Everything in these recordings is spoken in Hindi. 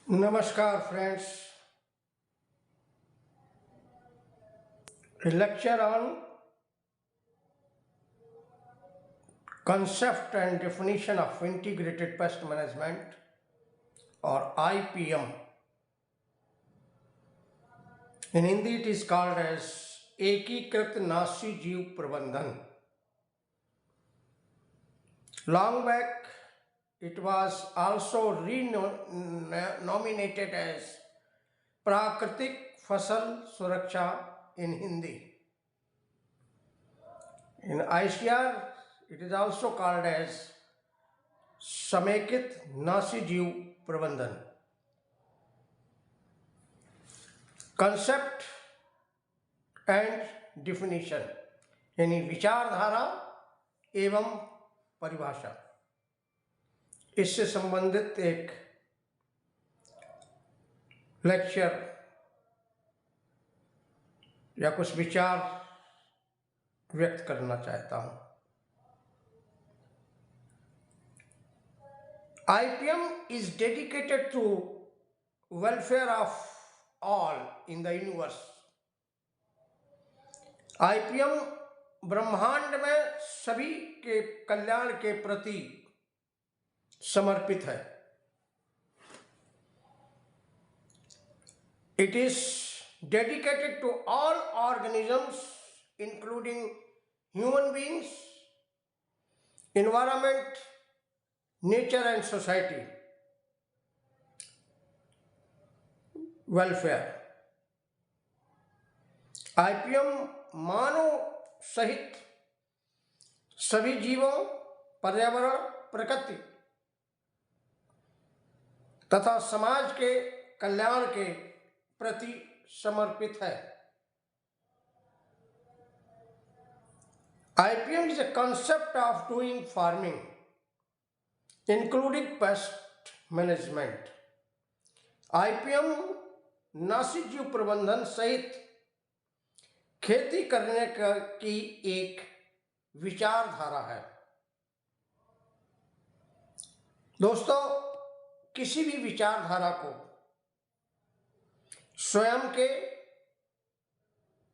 Namaskar friends, a lecture on concept and definition of integrated pest management or IPM. In Hindi it is called as एकीकृत नाशी जीव प्रबंधन. Long back it was also renominated as प्राकृतिक फसल सुरक्षा in Hindi. In ICR it is also called as समेकित नाशी जीव प्रबंधन. कंसेप्ट एंड डिफिनीशन यानी विचारधारा एवं परिभाषा, इससे संबंधित एक लेक्चर या कुछ विचार व्यक्त करना चाहता हूं. IPM is dedicated to welfare of all in the universe. IPM ब्रह्मांड में सभी के कल्याण के प्रति समर्पित है. It is dedicated to all organisms including human beings, environment, nature and society welfare. IPM मानव सहित सभी जीवों, पर्यावरण, प्रकृति तथा समाज के कल्याण के प्रति समर्पित है. IPM is a concept of doing farming including pest management. IPM नाशी जीव प्रबंधन सहित खेती करने की एक विचारधारा है. दोस्तों, किसी भी विचारधारा को स्वयं के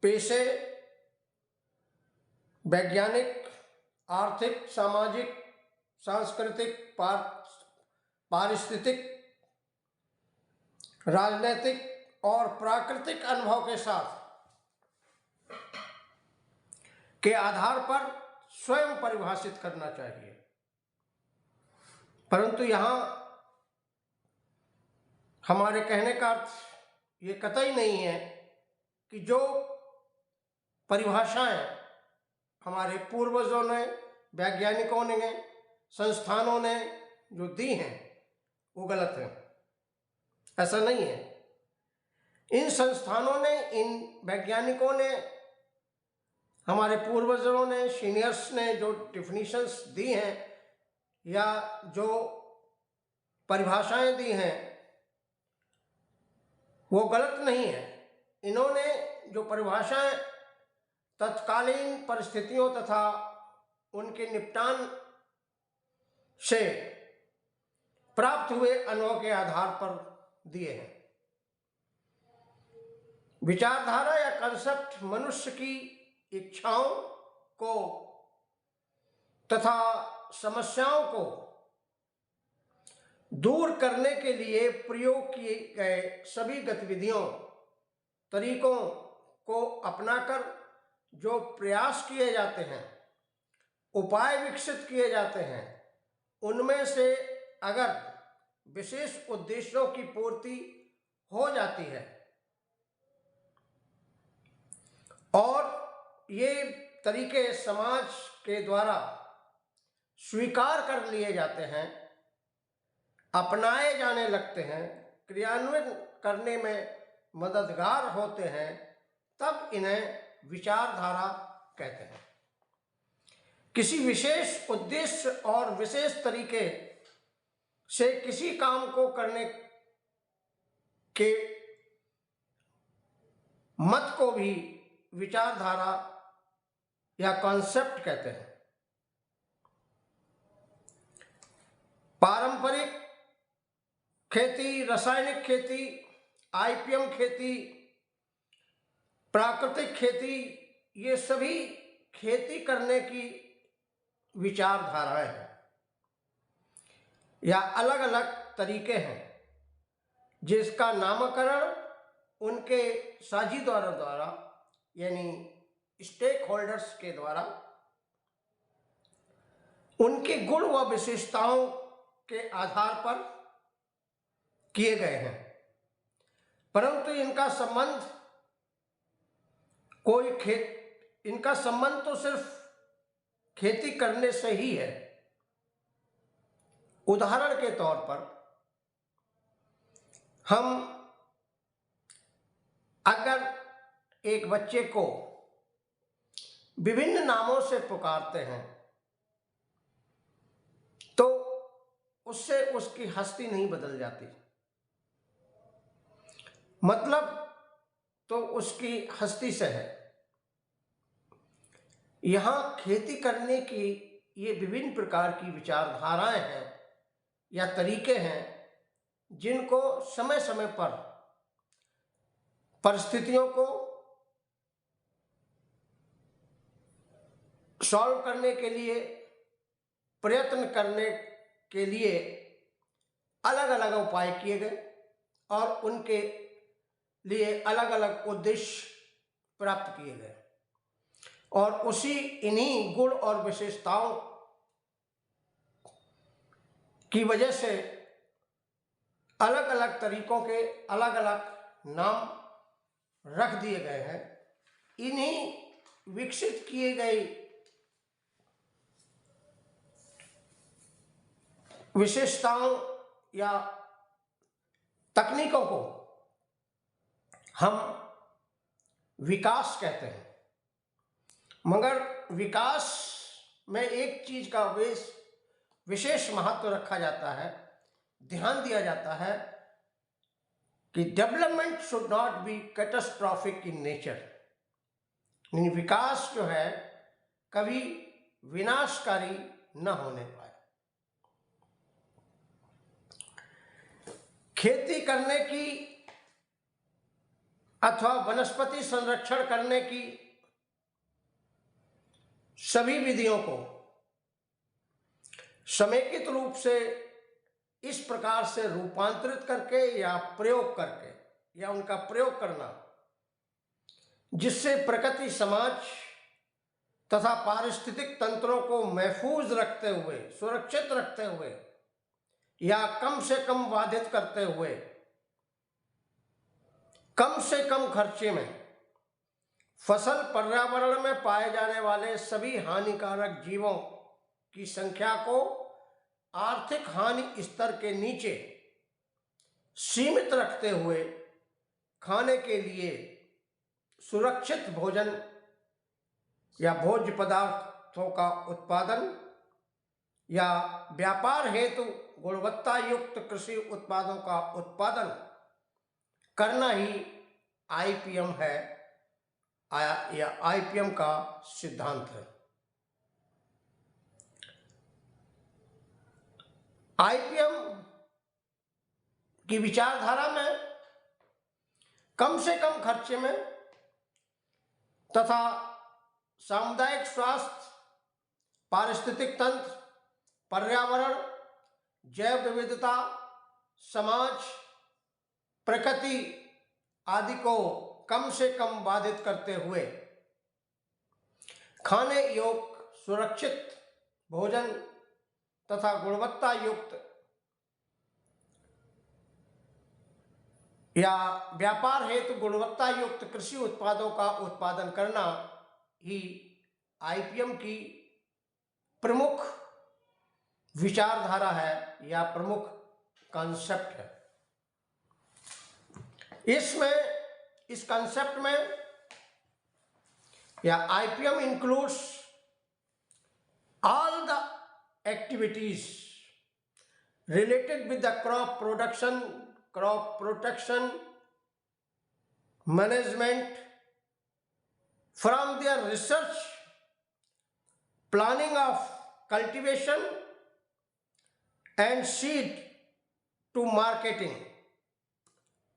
पेशे, वैज्ञानिक, आर्थिक, सामाजिक, सांस्कृतिक, पारिस्थितिक, राजनीतिक और प्राकृतिक अनुभव के साथ के आधार पर स्वयं परिभाषित करना चाहिए. परंतु यहाँ हमारे कहने का अर्थ ये कतई नहीं है कि जो परिभाषाएं हमारे पूर्वजों ने, वैज्ञानिकों ने, संस्थानों ने जो दी हैं वो गलत हैं. ऐसा नहीं है. इन संस्थानों ने, इन वैज्ञानिकों ने, हमारे पूर्वजों ने, सीनियर्स ने जो डिफिनीशंस दी हैं या जो परिभाषाएं दी हैं वो गलत नहीं है. इन्होंने जो परिभाषाएं तत्कालीन परिस्थितियों तथा उनके निपटान से प्राप्त हुए अनुभव के आधार पर दिए हैं. विचारधारा या कंसेप्ट मनुष्य की इच्छाओं को तथा समस्याओं को दूर करने के लिए प्रयोग किए गए सभी गतिविधियों, तरीकों को अपनाकर जो प्रयास किए जाते हैं, उपाय विकसित किए जाते हैं, उनमें से अगर विशेष उद्देश्यों की पूर्ति हो जाती है और ये तरीके समाज के द्वारा स्वीकार कर लिए जाते हैं, अपनाए जाने लगते हैं, क्रियान्वयन करने में मददगार होते हैं, तब इन्हें विचारधारा कहते हैं. किसी विशेष उद्देश्य और विशेष तरीके से किसी काम को करने के मत को भी विचारधारा या कॉन्सेप्ट कहते हैं. पारंपरिक खेती, रासायनिक खेती, आईपीएम खेती, प्राकृतिक खेती, ये सभी खेती करने की विचारधाराएं हैं या अलग अलग तरीके हैं जिसका नामकरण उनके साझीदारों द्वारा यानी स्टेक होल्डर्स के द्वारा उनके गुण व विशेषताओं के आधार पर किए गए हैं, परंतु इनका संबंध तो सिर्फ खेती करने से ही है। उदाहरण के तौर पर हम अगर एक बच्चे को विभिन्न नामों से पुकारते हैं तो उससे उसकी हस्ती नहीं बदल जाती, मतलब तो उसकी हस्ती से है। यहाँ खेती करने की ये विभिन्न प्रकार की विचारधाराएं हैं या तरीके हैं जिनको समय समय पर परिस्थितियों को सॉल्व करने के लिए, प्रयत्न करने के लिए अलग अलग उपाय किए गए और उनके लिए अलग अलग उद्देश्य प्राप्त किए गए और इन्हीं गुण और विशेषताओं की वजह से अलग अलग तरीकों के अलग अलग नाम रख दिए गए हैं। इन्हीं विकसित किए गए विशेषताओं या तकनीकों को हम विकास कहते हैं, मगर विकास में एक चीज का विशेष महत्व रखा जाता है, ध्यान दिया जाता है कि development should not be catastrophic in nature. विकास जो है कभी विनाशकारी न होने पाए। खेती करने की अथवा वनस्पति संरक्षण करने की सभी विधियों को समेकित रूप से इस प्रकार से रूपांतरित करके या प्रयोग करके या उनका प्रयोग करना जिससे प्रकृति, समाज तथा पारिस्थितिक तंत्रों को महफूज रखते हुए, सुरक्षित रखते हुए या कम से कम बाधित करते हुए कम से कम खर्चे में फसल, पर्यावरण में पाए जाने वाले सभी हानिकारक जीवों की संख्या को आर्थिक हानि स्तर के नीचे सीमित रखते हुए खाने के लिए सुरक्षित भोजन या भोज्य पदार्थों का उत्पादन या व्यापार हेतु गुणवत्ता युक्त कृषि उत्पादों का उत्पादन करना ही आईपीएम है या आईपीएम का सिद्धांत है। आईपीएम की विचारधारा में कम से कम खर्चे में तथा सामुदायिक स्वास्थ्य, पारिस्थितिक तंत्र, पर्यावरण, जैव विविधता, समाज, प्रकृति आदि को कम से कम बाधित करते हुए खाने योग्य सुरक्षित भोजन तथा गुणवत्ता युक्त या व्यापार हेतु गुणवत्ता युक्त कृषि उत्पादों का उत्पादन करना ही आईपीएम की प्रमुख विचारधारा है या प्रमुख कॉन्सेप्ट है। इस कॉन्सेप्ट में या IPM includes all the activities related with the crop production, crop protection, management, from their research, planning of cultivation and seed to marketing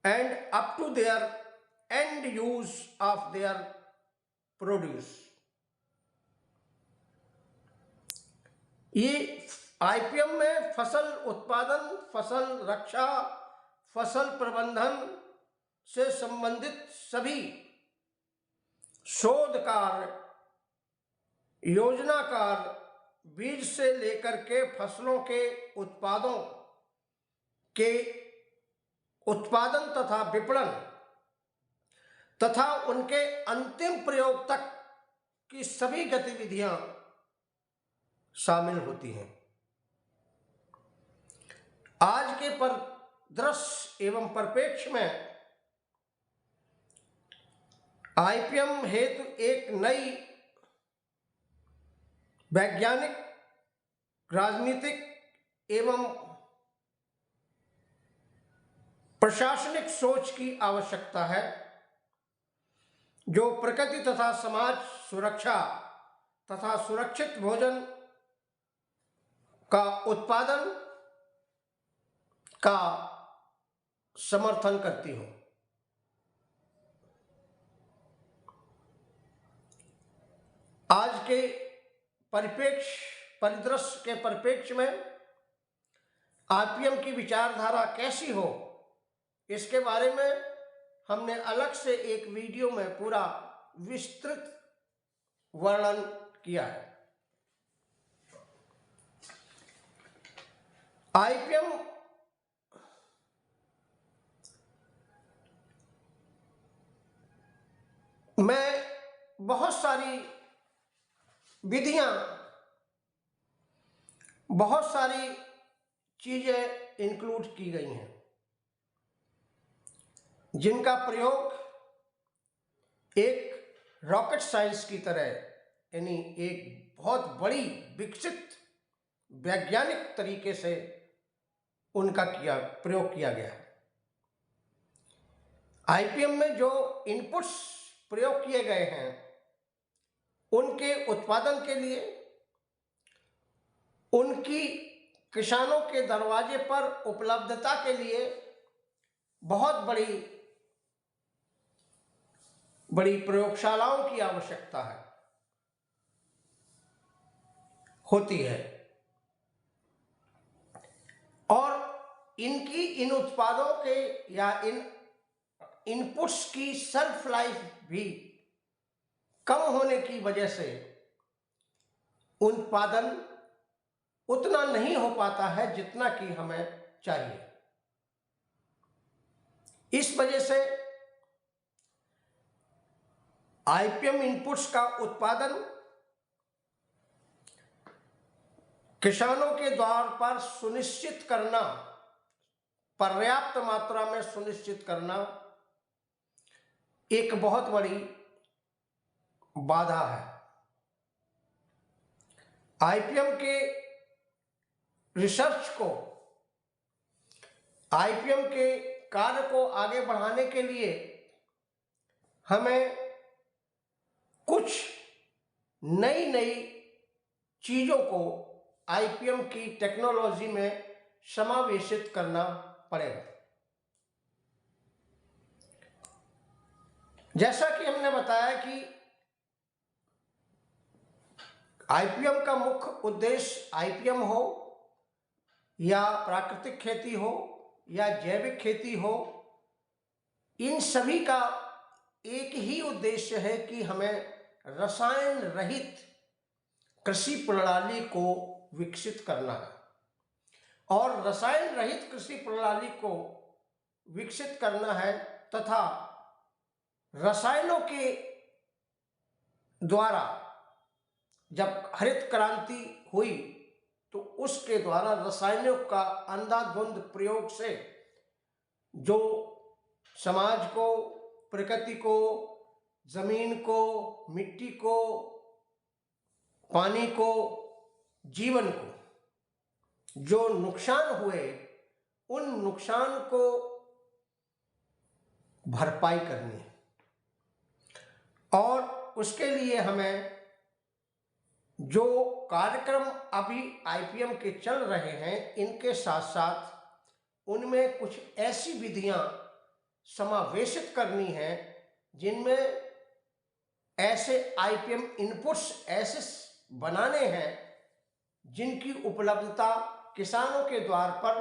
and up to their end use of their produce. ये आईपीएम में फसल उत्पादन, फसल रक्षा, फसल प्रबंधन से संबंधित सभी शोध कार्य, योजना कार्य, बीज से लेकर के फसलों के उत्पादों के उत्पादन तथा विपणन तथा उनके अंतिम प्रयोग तक की सभी गतिविधियां शामिल होती हैं। आज के परिदृश्य एवं परिप्रेक्ष्य में आईपीएम हेतु एक नई वैज्ञानिक, राजनीतिक एवं प्रशासनिक सोच की आवश्यकता है, जो प्रकृति तथा समाज सुरक्षा तथा सुरक्षित भोजन का उत्पादन का समर्थन करती हो। आज के परिदृश्य के परिप्रेक्ष्य में आईपीएम की विचारधारा कैसी हो, इसके बारे में हमने अलग से एक वीडियो में पूरा विस्तृत वर्णन किया है। आईपीएम में बहुत सारी विधियां, बहुत सारी चीजें इंक्लूड की गई हैं, जिनका प्रयोग एक रॉकेट साइंस की तरह, यानी एक बहुत बड़ी विकसित वैज्ञानिक तरीके से उनका प्रयोग किया गया है। आईपीएम में जो इनपुट्स प्रयोग किए गए हैं, उनके उत्पादन के लिए उनकी किसानों के दरवाजे पर उपलब्धता के लिए बहुत बड़ी प्रयोगशालाओं की आवश्यकता होती है, और इन उत्पादों के या इन इनपुट्स की शेल्फ लाइफ भी कम होने की वजह से उत्पादन उतना नहीं हो पाता है जितना कि हमें चाहिए। इस वजह से आईपीएम इनपुट्स का उत्पादन किसानों के द्वार पर सुनिश्चित करना, पर्याप्त मात्रा में सुनिश्चित करना एक बहुत बड़ी बाधा है। आईपीएम के रिसर्च को, आईपीएम के कार्य को आगे बढ़ाने के लिए हमें कुछ नई चीजों को आईपीएम की टेक्नोलॉजी में समावेशित करना पड़ेगा। जैसा कि हमने बताया कि आईपीएम का मुख्य उद्देश्य, आईपीएम हो या प्राकृतिक खेती हो या जैविक खेती हो, इन सभी का एक ही उद्देश्य है कि हमें रसायन रहित कृषि प्रणाली को विकसित करना है। और रसायन रहित कृषि प्रणाली को विकसित करना है तथा रसायनों के द्वारा, जब हरित क्रांति हुई तो उसके द्वारा रसायनों का अंधाधुंध प्रयोग से जो समाज को, प्रकृति को, जमीन को, मिट्टी को, पानी को, जीवन को जो नुकसान हुए, उन नुकसान को भरपाई करनी है। और उसके लिए हमें जो कार्यक्रम अभी आईपीएम के चल रहे हैं, इनके साथ साथ उनमें कुछ ऐसी विधियां समावेशित करनी हैं जिनमें ऐसे आईपीएम इनपुट्स ऐसे बनाने हैं जिनकी उपलब्धता किसानों के द्वार पर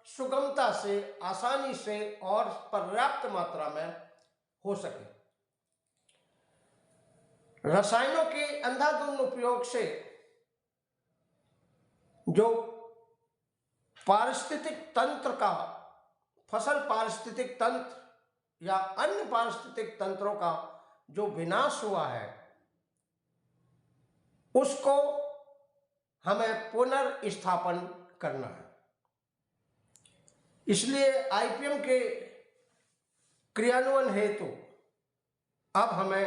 सुगमता से, आसानी से और पर्याप्त मात्रा में हो सके। रसायनों के अंधाधुंध उपयोग से जो पारिस्थितिक तंत्र का, फसल पारिस्थितिक तंत्र या अन्य पारिस्थितिक तंत्रों का जो विनाश हुआ है, उसको हमें पुनर्स्थापन करना है। इसलिए आईपीएम के क्रियान्वयन हेतु अब हमें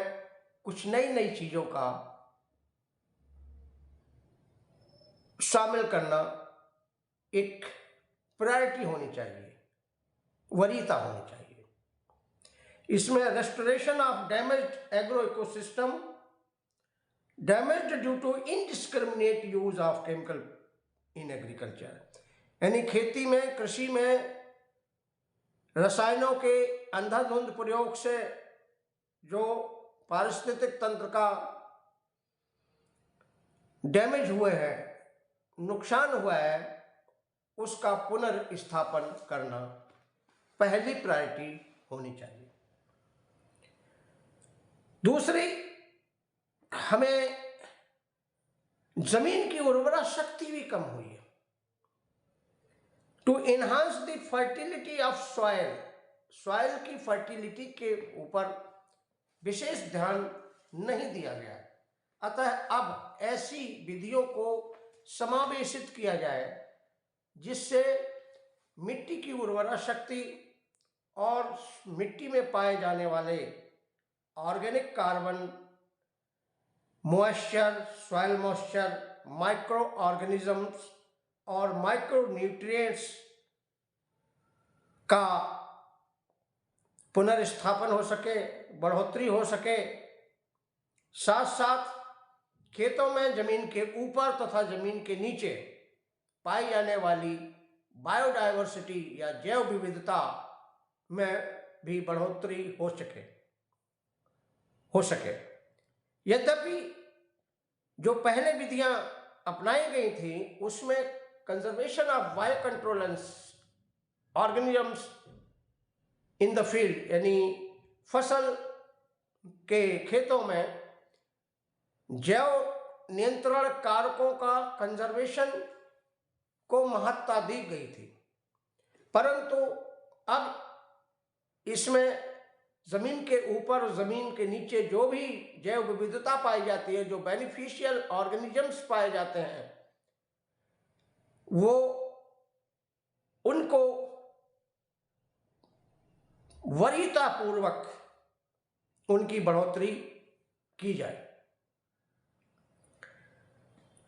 कुछ नई नई चीजों का शामिल करना एक प्रायोरिटी होनी चाहिए, वरीयता होनी चाहिए। इसमें restoration of damaged agro ecosystem, damaged due to indiscriminate use of chemical in agriculture, यानी खेती में, कृषि में रसायनों के अंधाधुंध प्रयोग से जो पारिस्थितिक तंत्र का डैमेज हुए हैं, नुकसान हुआ है, उसका पुनर्स्थापन करना पहली प्रायोरिटी होनी चाहिए। दूसरी, हमें जमीन की उर्वरा शक्ति भी कम हुई है। To enhance the fertility of soil, soil की फर्टिलिटी के ऊपर विशेष ध्यान नहीं दिया गया। अतः अब ऐसी विधियों को समावेशित किया जाए जिससे मिट्टी की उर्वरा शक्ति और मिट्टी में पाए जाने वाले organic carbon, moisture, soil moisture, micro organisms और माइक्रो न्यूट्रिएंट्स का पुनर्स्थापन हो सके, बढ़ोतरी हो सके। साथ साथ खेतों में जमीन के ऊपर तथा जमीन के नीचे पाई जाने वाली बायोडायवर्सिटी या जैव विविधता में भी बढ़ोतरी हो सके। यद्यपि जो पहले विधियां अपनाई गई थी उसमें conservation of bio controlants organisms in the field, यानी फसल के खेतों में जैव नियंत्रण कारकों का कंजर्वेशन को महत्ता दी गई थी, परंतु अब इसमें जमीन के ऊपर और जमीन के नीचे जो भी जैव विविधता पाई जाती है, जो बेनिफिशियल ऑर्गेनिजम्स पाए जाते हैं, वो उनको वरीयता पूर्वक उनकी बढ़ोतरी की जाए।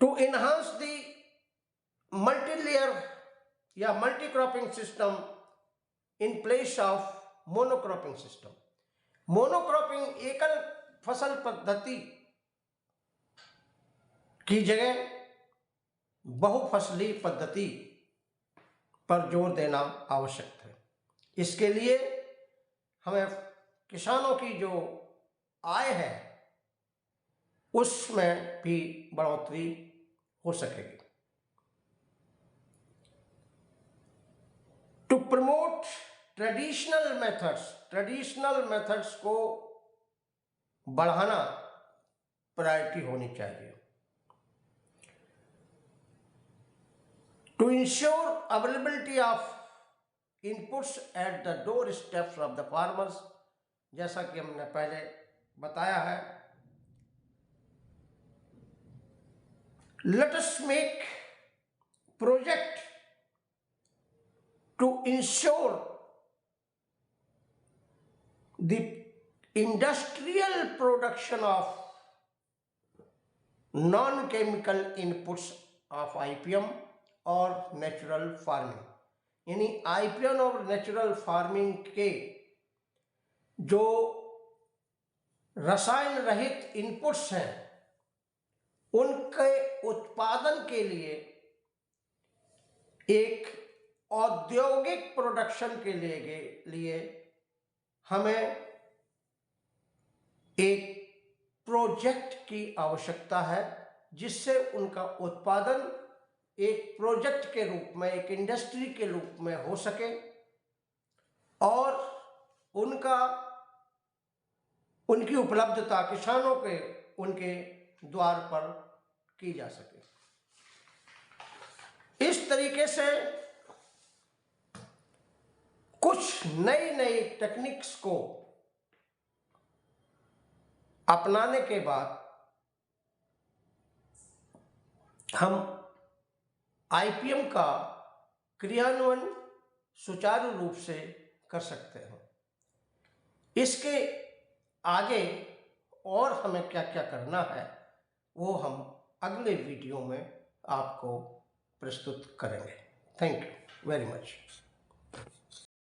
टू एनहांस द मल्टीलेयर या multi cropping system in place of monocropping system. Monocropping एकल फसल पद्धति की जगह बहुफसली पद्धति पर जोर देना आवश्यक है। इसके लिए हमें किसानों की जो आय है उसमें भी बढ़ोतरी हो सकेगी। टू प्रमोट ट्रेडिशनल मेथड्स को बढ़ाना प्रायोरिटी होनी चाहिए। To ensure availability of inputs at the door steps of the farmers, जैसा कि हमने पहले बताया है, let us make project to ensure the industrial production of non-chemical inputs of IPM और नेचुरल फार्मिंग, यानी आईपीएम और नेचुरल फार्मिंग के जो रसायन रहित इनपुट्स हैं उनके उत्पादन के लिए एक औद्योगिक प्रोडक्शन के लिए हमें एक प्रोजेक्ट की आवश्यकता है, जिससे उनका उत्पादन एक प्रोजेक्ट के रूप में, एक इंडस्ट्री के रूप में हो सके और उनकी उपलब्धता किसानों के उनके द्वार पर की जा सके। इस तरीके से कुछ नई नई टेक्निक्स को अपनाने के बाद हम आईपीएम का क्रियान्वयन सुचारू रूप से कर सकते हैं। इसके आगे और हमें क्या क्या करना है वो हम अगले वीडियो में आपको प्रस्तुत करेंगे। Thank you very much.